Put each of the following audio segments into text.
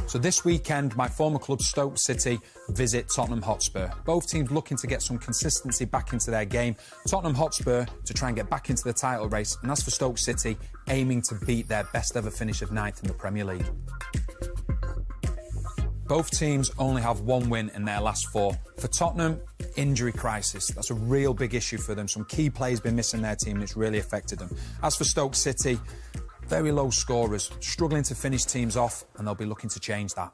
So this weekend, my former club Stoke City visit Tottenham Hotspur. Both teams looking to get some consistency back into their game. Tottenham Hotspur to try and get back into the title race, and as for Stoke City, aiming to beat their best ever finish of 9th in the Premier League. Both teams only have one win in their last 4. For Tottenham, injury crisis. That's a real big issue for them. Some key players been missing their team and it's really affected them. As for Stoke City, very low scorers, struggling to finish teams off, and they'll be looking to change that.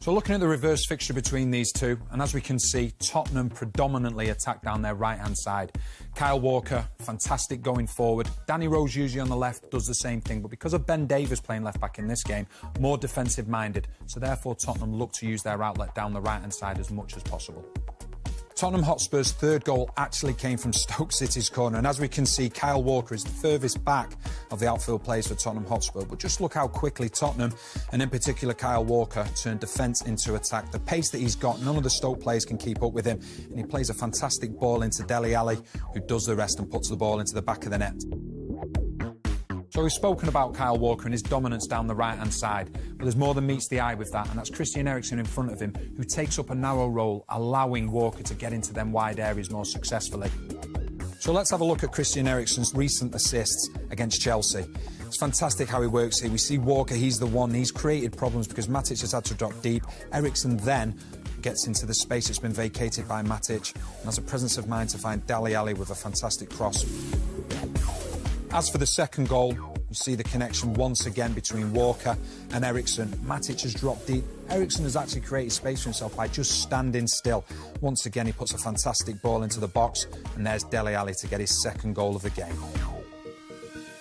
So looking at the reverse fixture between these two, and as we can see, Tottenham predominantly attack down their right-hand side. Kyle Walker, fantastic going forward. Danny Rose, usually on the left, does the same thing, but because of Ben Davies playing left-back in this game, more defensive-minded, so therefore Tottenham look to use their outlet down the right-hand side as much as possible. Tottenham Hotspur's third goal actually came from Stoke City's corner, and as we can see, Kyle Walker is the furthest back of the outfield players for Tottenham Hotspur, but just look how quickly Tottenham, and in particular Kyle Walker, turned defence into attack. The pace that he's got, none of the Stoke players can keep up with him, and he plays a fantastic ball into Dele Alli, who does the rest and puts the ball into the back of the net. So we've spoken about Kyle Walker and his dominance down the right-hand side, but there's more than meets the eye with that, and that's Christian Eriksen in front of him, who takes up a narrow role, allowing Walker to get into them wide areas more successfully. So let's have a look at Christian Eriksen's recent assists against Chelsea. It's fantastic how he works here. We see Walker, he's the one, he's created problems because Matic has had to drop deep. Eriksen then gets into the space that's been vacated by Matic and has a presence of mind to find Dele Alli with a fantastic cross. As for the second goal, you see the connection once again between Walker and Eriksen. Matic has dropped deep. Eriksen has actually created space for himself by just standing still. Once again, he puts a fantastic ball into the box, and there's Dele Alli to get his second goal of the game.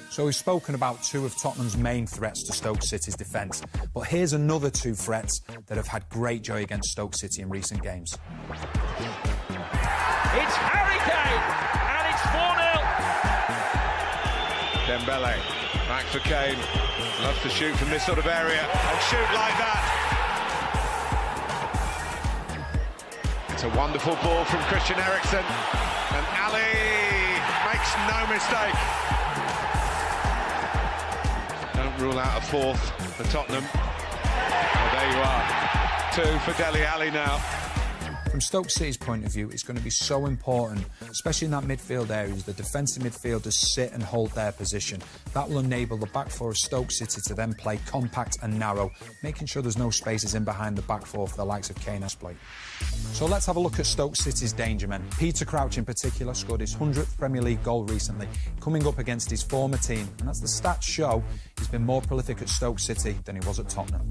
So we've spoken about two of Tottenham's main threats to Stoke City's defence, but here's another two threats that have had great joy against Stoke City in recent games. It's Harry Kane, and it's 4-0. Dembele, back for Kane, loves to shoot from this sort of area and shoot like that. It's a wonderful ball from Christian Eriksen, and Ali makes no mistake. Don't rule out a fourth for Tottenham. Well, there you are, 2 for Dele Alli now. From Stoke City's point of view, it's going to be so important, especially in that midfield area, as the defensive midfielders sit and hold their position. That will enable the back four of Stoke City to then play compact and narrow, making sure there's no spaces in behind the back four for the likes of Kane exploit. So let's have a look at Stoke City's danger men. Peter Crouch in particular scored his 100th Premier League goal recently, coming up against his former team, and as the stats show, he's been more prolific at Stoke City than he was at Tottenham.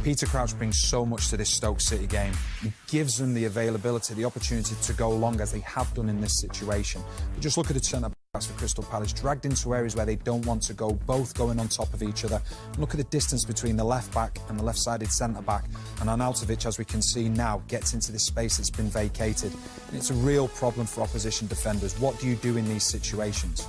Peter Crouch brings so much to this Stoke City game. He gives them the availability, the opportunity to go long, as they have done in this situation. But just look at the centre-backs for Crystal Palace, dragged into areas where they don't want to go, both going on top of each other. And look at the distance between the left-back and the left-sided centre-back. And Arnautovic, as we can see now, gets into this space that's been vacated. And it's a real problem for opposition defenders. What do you do in these situations?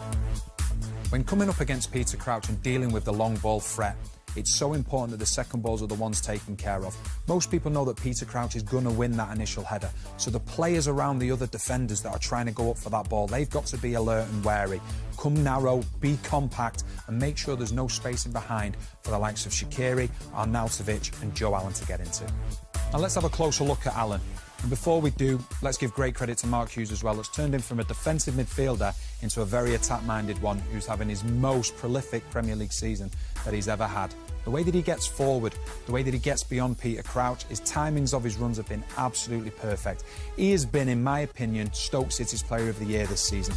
When coming up against Peter Crouch and dealing with the long ball threat, it's so important that the second balls are the ones taken care of. Most people know that Peter Crouch is going to win that initial header, so the players around the other defenders that are trying to go up for that ball, they've got to be alert and wary. Come narrow, be compact, and make sure there's no space in behind for the likes of Shaqiri, Arnautovic and Joe Allen to get into. Now let's have a closer look at Allen. And before we do, let's give great credit to Mark Hughes as well. It's turned him from a defensive midfielder into a very attack-minded one who's having his most prolific Premier League season that he's ever had. The way that he gets forward, the way that he gets beyond Peter Crouch, his timings of his runs have been absolutely perfect. He has been, in my opinion, Stoke City's Player of the Year this season.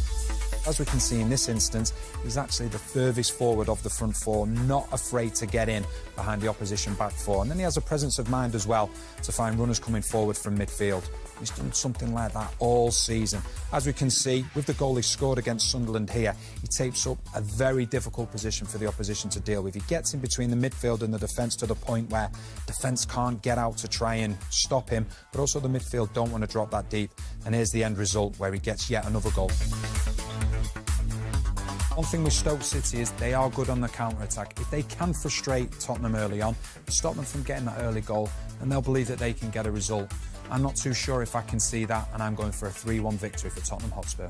As we can see in this instance, he's actually the furthest forward of the front four, not afraid to get in behind the opposition back four. And then he has a presence of mind as well to find runners coming forward from midfield. He's done something like that all season. As we can see, with the goal he scored against Sunderland here, he takes up a very difficult position for the opposition to deal with. He gets in between the midfield and the defence to the point where defence can't get out to try and stop him, but also the midfield don't want to drop that deep. And here's the end result where he gets yet another goal. One thing with Stoke City is they are good on the counter-attack. If they can frustrate Tottenham early on, stop them from getting that early goal, and they'll believe that they can get a result. I'm not too sure if I can see that, and I'm going for a 3-1 victory for Tottenham Hotspur.